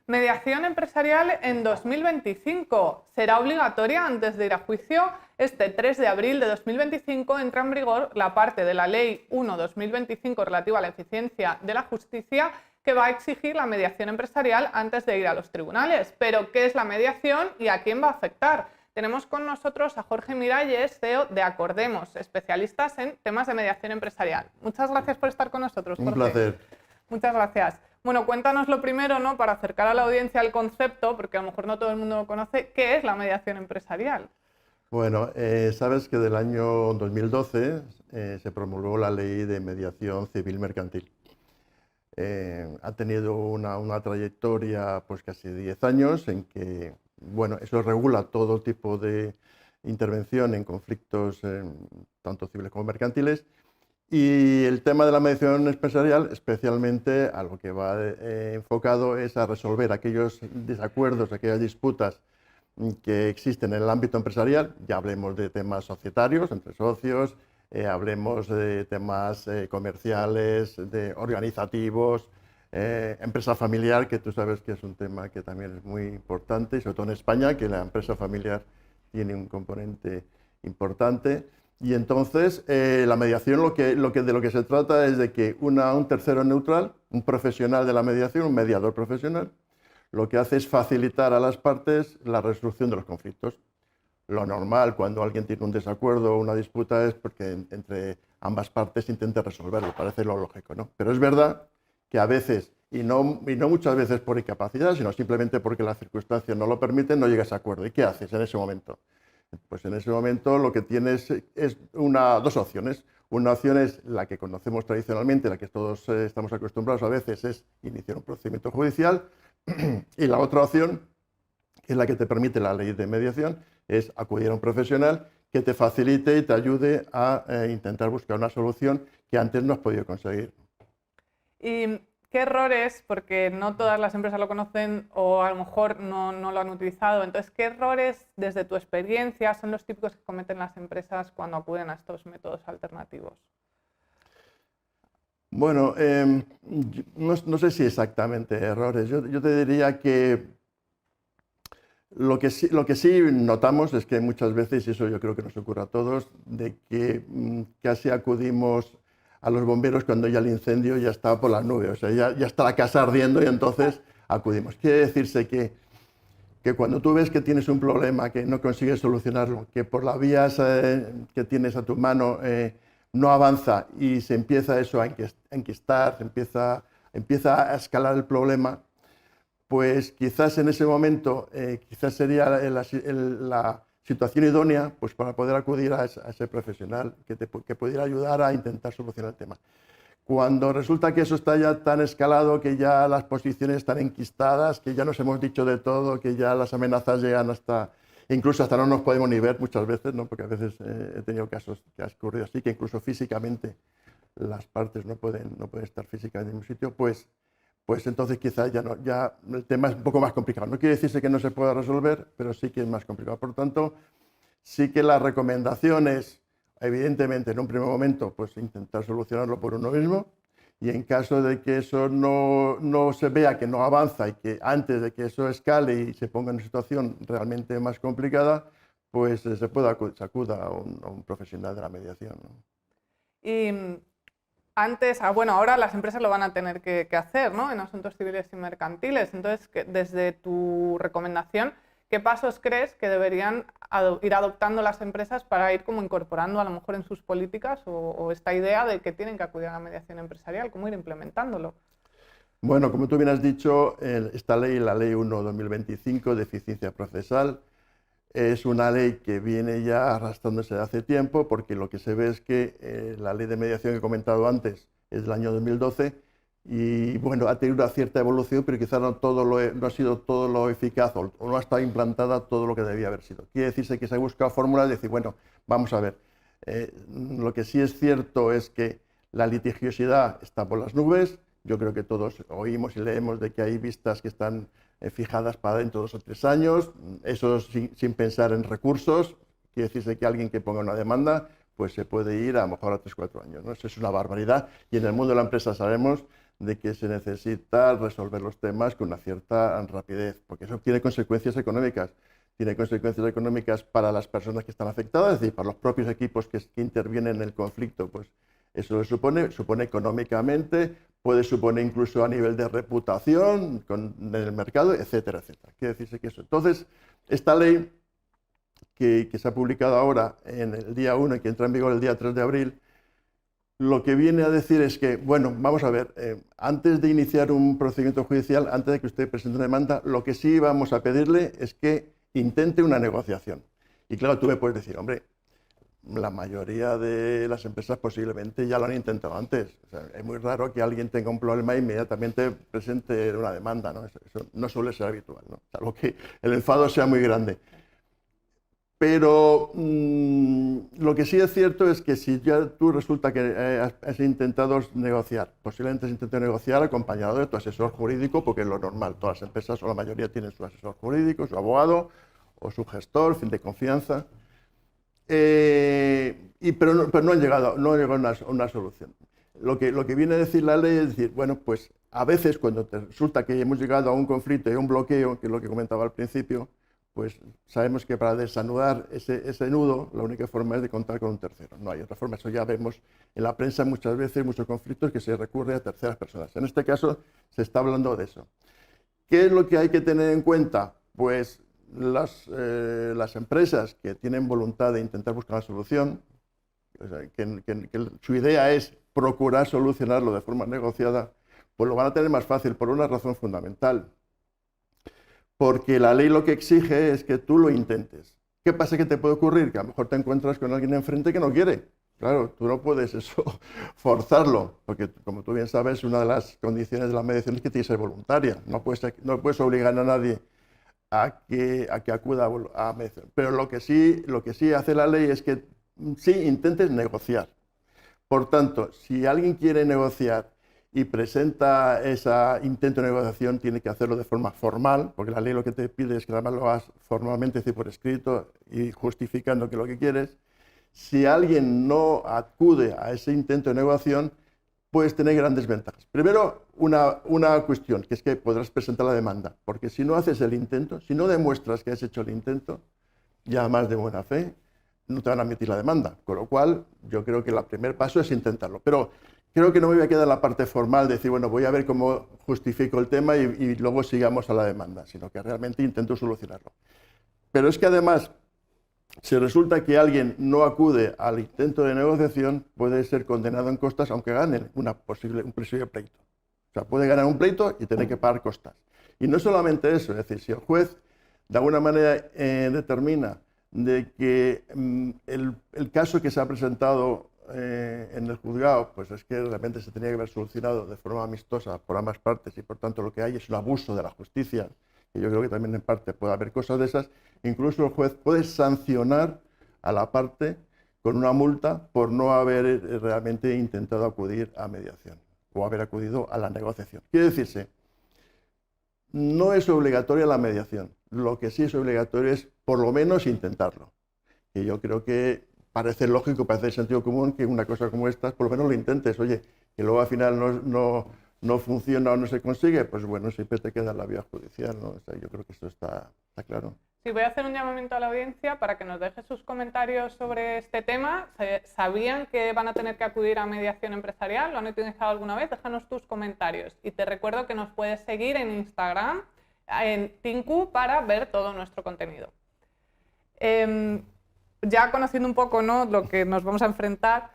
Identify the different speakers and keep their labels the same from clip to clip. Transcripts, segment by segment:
Speaker 1: Mediación empresarial en 2025. ¿Será obligatoria antes de ir a juicio? Este 3 de abril de 2025 entra en vigor la parte de la Ley 1/2025 relativa a la eficiencia de la justicia que va a exigir la mediación empresarial antes de ir a los tribunales. Pero, ¿qué es la mediación y a quién va a afectar? Tenemos con nosotros a Jorge Miralles, CEO de Acordemos, especialistas en temas de mediación empresarial. Muchas gracias por estar con nosotros, Jorge.
Speaker 2: Un placer.
Speaker 1: Muchas gracias. Bueno, cuéntanos lo primero, ¿no?, para acercar a la audiencia el concepto, porque a lo mejor no todo el mundo lo conoce. ¿Qué es la mediación empresarial?
Speaker 2: Bueno, sabes que del año 2012 se promulgó la Ley de Mediación Civil Mercantil. Ha tenido una trayectoria, pues casi 10 años, en que, bueno, eso regula todo tipo de intervención en conflictos, tanto civiles como mercantiles. Y el tema de la mediación empresarial, especialmente a lo que va enfocado es a resolver aquellos desacuerdos, aquellas disputas que existen en el ámbito empresarial. Ya hablemos de temas societarios, entre socios, hablemos de temas comerciales, de organizativos, empresa familiar, que tú sabes que es un tema que también es muy importante, y sobre todo en España, que la empresa familiar tiene un componente importante. Y entonces la mediación de lo que se trata es de que un tercero neutral, un profesional de la mediación, un mediador profesional, lo que hace es facilitar a las partes la resolución de los conflictos. Lo normal cuando alguien tiene un desacuerdo o una disputa es porque entre ambas partes intenta resolverlo, parece lo lógico, ¿no? Pero es verdad que a veces, y no muchas veces por incapacidad, sino simplemente porque las circunstancias no lo permiten, no llegas a acuerdo. ¿Y qué haces en ese momento? Pues en ese momento lo que tienes es dos opciones. Una opción es la que conocemos tradicionalmente, la que todos estamos acostumbrados a veces, es iniciar un procedimiento judicial. Y la otra opción, que es la que te permite la ley de mediación, es acudir a un profesional que te facilite y te ayude a intentar buscar una solución que antes no has podido conseguir.
Speaker 1: ¿Y qué errores, porque no todas las empresas lo conocen o a lo mejor no lo han utilizado, entonces, qué errores desde tu experiencia son los típicos que cometen las empresas cuando acuden a estos métodos alternativos?
Speaker 2: Bueno, no sé si exactamente errores. Yo te diría que lo que sí notamos es que muchas veces, y eso yo creo que nos ocurre a todos, de que casi acudimos a los bomberos cuando ya el incendio ya está por las nubes, o sea, ya está la casa ardiendo y entonces acudimos. Quiere decirse que cuando tú ves que tienes un problema, que no consigues solucionarlo, que por las vías que tienes a tu mano no avanza y se empieza eso a enquistar, empieza a escalar el problema, pues quizás en ese momento quizás sería la situación idónea, pues, para poder acudir a ese profesional que pudiera ayudar a intentar solucionar el tema. Cuando resulta que eso está ya tan escalado, que ya las posiciones están enquistadas, que ya nos hemos dicho de todo, que ya las amenazas llegan incluso hasta no nos podemos ni ver muchas veces, ¿no? Porque a veces he tenido casos que ha ocurrido así, que incluso físicamente las partes no pueden estar físicamente en un sitio, pues entonces quizás ya el tema es un poco más complicado. No quiere decirse que no se pueda resolver, pero sí que es más complicado. Por lo tanto, sí que la recomendación es, evidentemente, en un primer momento, pues intentar solucionarlo por uno mismo, y en caso de que eso no se vea que no avanza y que antes de que eso escale y se ponga en una situación realmente más complicada, pues se acuda a un profesional de la mediación, ¿no?
Speaker 1: Y antes, bueno, ahora las empresas lo van a tener que hacer, ¿no?, en asuntos civiles y mercantiles. Entonces, desde tu recomendación, ¿qué pasos crees que deberían ir adoptando las empresas para ir como incorporando a lo mejor en sus políticas o esta idea de que tienen que acudir a la mediación empresarial? ¿Cómo ir implementándolo?
Speaker 2: Bueno, como tú bien has dicho, esta ley, la Ley 1/2025 de eficiencia procesal, es una ley que viene ya arrastrándose de hace tiempo, porque lo que se ve es que la ley de mediación que he comentado antes es del año 2012 y, bueno, ha tenido una cierta evolución, pero quizás no ha sido todo lo eficaz o no ha estado implantada todo lo que debía haber sido. Quiere decirse que se ha buscado fórmulas de decir, bueno, vamos a ver, lo que sí es cierto es que la litigiosidad está por las nubes. Yo creo que todos oímos y leemos de que hay vistas que están fijadas para dentro de 2 o 3 años, eso sin pensar en recursos. Quiere decirse que alguien que ponga una demanda, pues se puede ir a lo mejor a 3 o 4 años, ¿no? Eso es una barbaridad, y en el mundo de la empresa sabemos de que se necesita resolver los temas con una cierta rapidez, porque eso tiene consecuencias económicas. Tiene consecuencias económicas para las personas que están afectadas, es decir, para los propios equipos que intervienen en el conflicto, pues eso lo supone económicamente, puede suponer incluso a nivel de reputación en el mercado, etcétera, etcétera. Quiere decirse que eso. Entonces, esta ley que se ha publicado ahora en el día 1 y que entra en vigor el día 3 de abril, lo que viene a decir es que, bueno, vamos a ver, antes de iniciar un procedimiento judicial, antes de que usted presente una demanda, lo que sí vamos a pedirle es que intente una negociación. Y claro, tú me puedes decir, hombre, la mayoría de las empresas posiblemente ya lo han intentado antes. O sea, es muy raro que alguien tenga un problema e inmediatamente presente una demanda, ¿no? Eso no suele ser habitual, ¿no? Salvo que el enfado sea muy grande. Pero lo que sí es cierto es que si ya tú resulta que has intentado negociar, posiblemente has intentado negociar acompañado de tu asesor jurídico, porque es lo normal, todas las empresas o la mayoría tienen su asesor jurídico, su abogado o su gestor, fin de confianza, pero no han llegado a una solución. Lo que viene a decir la ley es decir, bueno, pues a veces cuando te resulta que hemos llegado a un conflicto y a un bloqueo, que es lo que comentaba al principio, pues sabemos que para desanudar ese nudo, la única forma es de contar con un tercero. No hay otra forma. Eso ya vemos en la prensa muchas veces, muchos conflictos, que se recurre a terceras personas. En este caso se está hablando de eso. ¿Qué es lo que hay que tener en cuenta? Pues las empresas que tienen voluntad de intentar buscar una solución, o sea, que su idea es procurar solucionarlo de forma negociada, pues lo van a tener más fácil por una razón fundamental. Porque la ley lo que exige es que tú lo intentes. ¿Qué pasa que te puede ocurrir? Que a lo mejor te encuentras con alguien enfrente que no quiere. Claro, tú no puedes eso forzarlo, porque como tú bien sabes, una de las condiciones de la mediación es que tiene que ser voluntaria. No puedes obligar a nadie a que acuda a mediación. Pero lo que sí hace la ley es que sí intentes negociar. Por tanto, si alguien quiere negociar y presenta ese intento de negociación, tiene que hacerlo de forma formal, porque la ley lo que te pide es que además lo hagas formalmente, es decir, por escrito y justificando que lo que quieres. Si alguien no acude a ese intento de negociación, puedes tener grandes ventajas. Primero, una cuestión, que es que podrás presentar la demanda, porque si no haces el intento, si no demuestras que has hecho el intento, ya además de buena fe, no te van a admitir la demanda. Con lo cual, yo creo que el primer paso es intentarlo. Pero creo que no me voy a quedar en la parte formal de decir, bueno, voy a ver cómo justifico el tema y luego sigamos a la demanda, sino que realmente intento solucionarlo. Pero es que además, si resulta que alguien no acude al intento de negociación, puede ser condenado en costas aunque gane un posible pleito. O sea, puede ganar un pleito y tener que pagar costas. Y no solamente eso, es decir, si el juez de alguna manera determina de que el caso que se ha presentado en el juzgado, pues es que realmente se tenía que haber solucionado de forma amistosa por ambas partes y por tanto lo que hay es un abuso de la justicia, y yo creo que también en parte puede haber cosas de esas, incluso el juez puede sancionar a la parte con una multa por no haber realmente intentado acudir a mediación o haber acudido a la negociación. Quiere decirse, no es obligatoria la mediación, lo que sí es obligatorio es por lo menos intentarlo. Y yo creo que parece lógico, parece de sentido común que una cosa como esta, por lo menos lo intentes. Oye, que luego al final no funciona o no se consigue, pues bueno, siempre te queda la vía judicial, ¿no? O sea, yo creo que esto está claro.
Speaker 1: Sí, voy a hacer un llamamiento a la audiencia para que nos deje sus comentarios sobre este tema. ¿Sabían que van a tener que acudir a mediación empresarial? ¿Lo han utilizado alguna vez? Déjanos tus comentarios. Y te recuerdo que nos puedes seguir en Instagram, en Tinku, para ver todo nuestro contenido. Ya conociendo un poco, ¿no?, lo que nos vamos a enfrentar,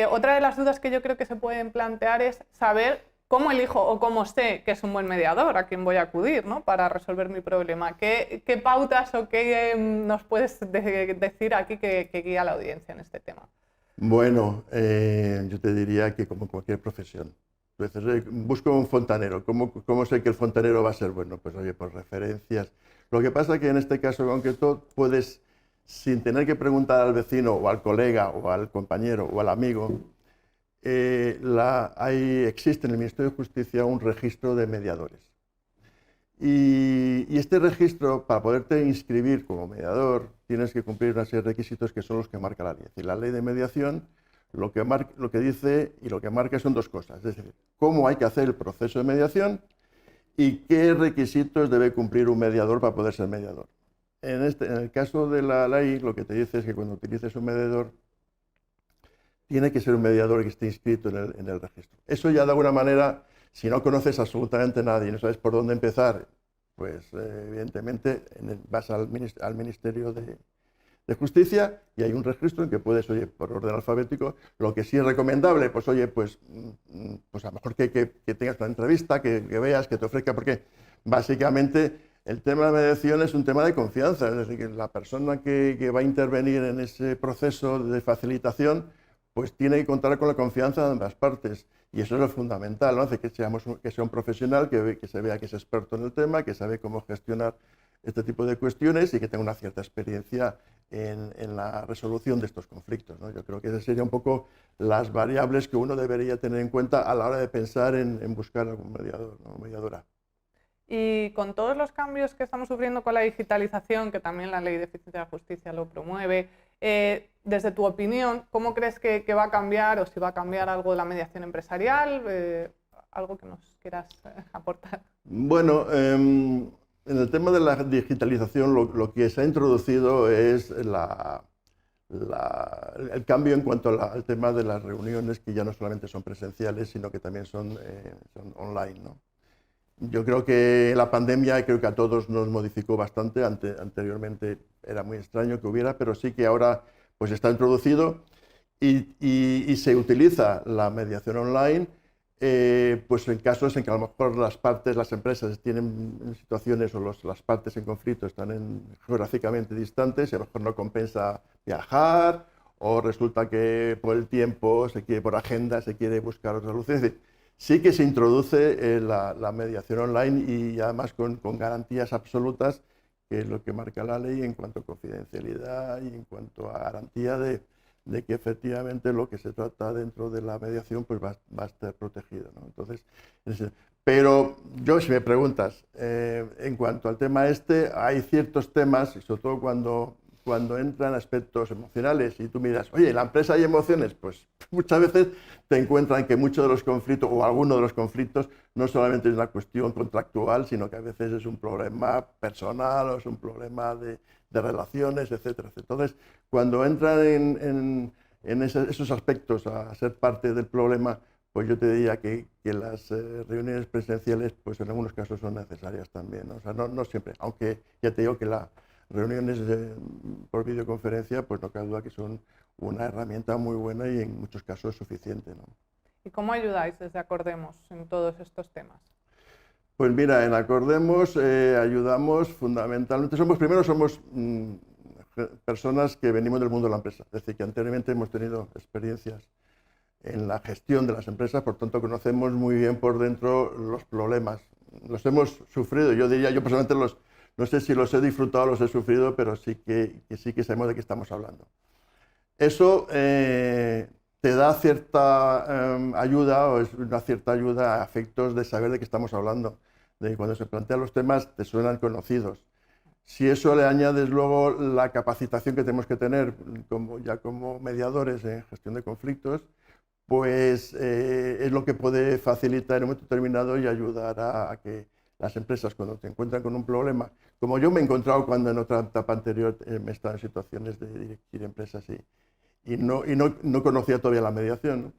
Speaker 1: otra de las dudas que yo creo que se pueden plantear es saber cómo elijo o cómo sé que es un buen mediador, a quién voy a acudir, ¿no?, para resolver mi problema. ¿Qué pautas o qué nos puedes decir aquí que guía a la audiencia en este tema?
Speaker 2: Bueno, yo te diría que como cualquier profesión. Entonces, busco un fontanero. ¿Cómo sé que el fontanero va a ser bueno? Pues oye, por referencias. Lo que pasa es que en este caso concreto puedes, sin tener que preguntar al vecino o al colega o al compañero o al amigo, existe en el Ministerio de Justicia un registro de mediadores. Y este registro, para poderte inscribir como mediador, tienes que cumplir una serie de requisitos que son los que marca la ley. Es decir, la ley de mediación lo que dice y lo que marca son dos cosas, es decir, cómo hay que hacer el proceso de mediación y qué requisitos debe cumplir un mediador para poder ser mediador. En el caso de la ley, lo que te dice es que cuando utilices un mediador, tiene que ser un mediador que esté inscrito en el registro. Eso ya de alguna manera, si no conoces absolutamente nadie y no sabes por dónde empezar, pues evidentemente vas al Ministerio de Justicia y hay un registro en que puedes, oye, por orden alfabético, lo que sí es recomendable, pues oye, pues a lo mejor que tengas una entrevista, que veas, que te ofrezca, porque básicamente el tema de la mediación es un tema de confianza, es decir, que la persona que va a intervenir en ese proceso de facilitación, pues tiene que contar con la confianza de ambas partes. Y eso es lo fundamental, ¿no? Hace que sea un profesional, que se vea que es experto en el tema, que sabe cómo gestionar este tipo de cuestiones y que tenga una cierta experiencia en la resolución de estos conflictos, ¿no? Yo creo que esas serían un poco las variables que uno debería tener en cuenta a la hora de pensar en buscar algún mediador, ¿no? Mediadora.
Speaker 1: Y con todos los cambios que estamos sufriendo con la digitalización, que también la Ley de Eficiencia de la Justicia lo promueve, desde tu opinión, ¿cómo crees que va a cambiar o si va a cambiar algo de la mediación empresarial? ¿Algo que nos quieras aportar?
Speaker 2: Bueno, en el tema de la digitalización lo que se ha introducido es el cambio en cuanto al tema de las reuniones, que ya no solamente son presenciales, sino que también son online, ¿no? Yo creo que la pandemia creo que a todos nos modificó bastante. Anteriormente era muy extraño que hubiera, pero sí que ahora pues está introducido y se utiliza la mediación online, pues en casos en que a lo mejor las empresas tienen situaciones o las partes en conflicto están geográficamente distantes y a lo mejor no compensa viajar o resulta que por el tiempo, por agenda, se quiere buscar otra solución. Es decir, sí que se introduce la mediación online y además con garantías absolutas, que es lo que marca la ley en cuanto a confidencialidad y en cuanto a garantía de que efectivamente lo que se trata dentro de la mediación pues va a estar protegido, ¿no? Entonces, pero yo, si me preguntas, en cuanto al tema hay ciertos temas, y sobre todo cuando entran aspectos emocionales y tú miras, oye, ¿en la empresa hay emociones? Pues muchas veces te encuentran que muchos de los conflictos o algunos de los conflictos no solamente es una cuestión contractual, sino que a veces es un problema personal o es un problema de relaciones, etcétera. Entonces, cuando entran en esos aspectos a ser parte del problema, pues yo te diría que las reuniones presenciales, pues en algunos casos son necesarias también, ¿no? O sea, no siempre, aunque ya te digo que las reuniones por videoconferencia, pues no cabe duda que son una herramienta muy buena y en muchos casos suficiente, ¿no?
Speaker 1: ¿Y cómo ayudáis desde Acordemos en todos estos temas?
Speaker 2: Pues mira, en Acordemos ayudamos fundamentalmente, somos personas que venimos del mundo de la empresa, es decir, que anteriormente hemos tenido experiencias en la gestión de las empresas, por tanto conocemos muy bien por dentro los problemas, los hemos sufrido, yo personalmente no sé si los he disfrutado o los he sufrido, pero sí que sabemos de qué estamos hablando. Eso te da cierta ayuda, o es una cierta ayuda a efectos de saber de qué estamos hablando, de que cuando se plantean los temas te suenan conocidos. Si eso le añades luego la capacitación que tenemos que tener como mediadores en gestión de conflictos, pues es lo que puede facilitar en un momento determinado y ayudar a que las empresas, cuando se encuentran con un problema, como yo me he encontrado cuando en otra etapa anterior me he estado en situaciones de dirigir empresas y no conocía todavía la mediación, ¿no?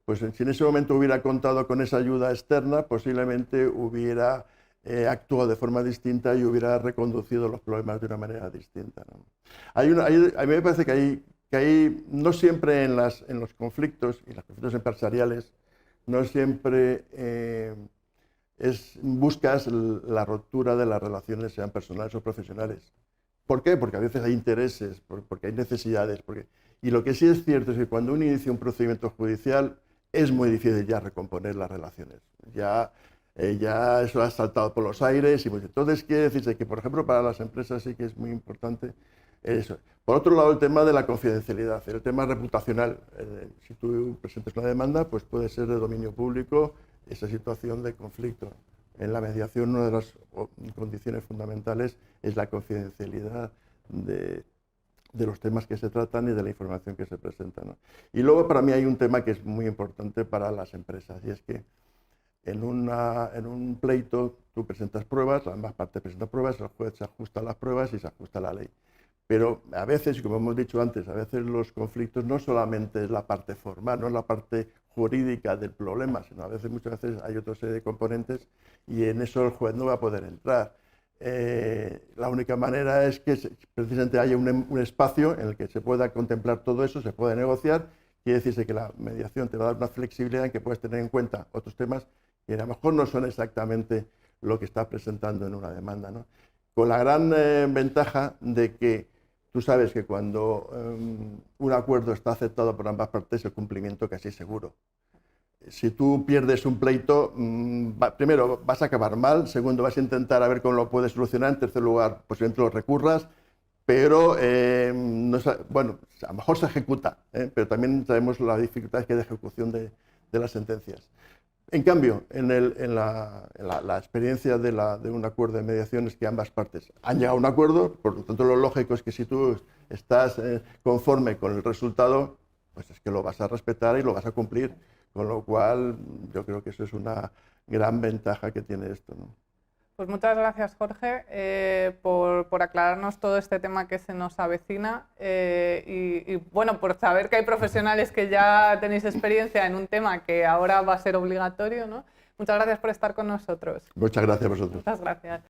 Speaker 2: Pues si en ese momento hubiera contado con esa ayuda externa, posiblemente hubiera actuado de forma distinta y hubiera reconducido los problemas de una manera distinta, ¿no? A mí me parece que no siempre en los conflictos, y los conflictos empresariales, no siempre buscas la ruptura de las relaciones, sean personales o profesionales. ¿Por qué? Porque a veces hay intereses, porque hay necesidades. Y lo que sí es cierto es que cuando uno inicia un procedimiento judicial es muy difícil ya recomponer las relaciones. Ya eso ha saltado por los aires. Entonces quiere decirse que, por ejemplo, para las empresas sí que es muy importante eso. Por otro lado, el tema de la confidencialidad, el tema reputacional. Si tú presentas una demanda, pues puede ser de dominio público esa situación de conflicto. En la mediación, una de las condiciones fundamentales es la confidencialidad de de los temas que se tratan y de la información que se presenta, ¿no? Y luego para mí hay un tema que es muy importante para las empresas, y es que en un pleito tú presentas pruebas, ambas partes presentan pruebas, el juez se ajusta a las pruebas y se ajusta a la ley. Pero a veces, como hemos dicho antes, a veces los conflictos no solamente es la parte formal, no es la parte jurídica del problema, sino a veces, muchas veces hay otra serie de componentes y en eso el juez no va a poder entrar. La única manera es que precisamente haya un espacio en el que se pueda contemplar todo eso, se pueda negociar. Quiere decirse que la mediación te va a dar una flexibilidad en que puedes tener en cuenta otros temas que a lo mejor no son exactamente lo que está presentando en una demanda, ¿no? Con la gran ventaja de que tú sabes que cuando un acuerdo está aceptado por ambas partes, el cumplimiento casi es seguro. Si tú pierdes un pleito, primero vas a acabar mal, segundo vas a intentar a ver cómo lo puedes solucionar, en tercer lugar posiblemente lo recurras, pero no, bueno, a lo mejor se ejecuta, pero también sabemos las dificultades que hay de ejecución de las sentencias. En cambio, en la experiencia de un acuerdo de mediación es que ambas partes han llegado a un acuerdo, por lo tanto lo lógico es que si tú estás conforme con el resultado, pues es que lo vas a respetar y lo vas a cumplir, con lo cual yo creo que eso es una gran ventaja que tiene esto, ¿no?
Speaker 1: Pues muchas gracias, Jorge, por aclararnos todo este tema que se nos avecina y bueno, por saber que hay profesionales que ya tenéis experiencia en un tema que ahora va a ser obligatorio, ¿no? Muchas gracias por estar con nosotros.
Speaker 2: Muchas gracias a vosotros.
Speaker 1: Muchas gracias.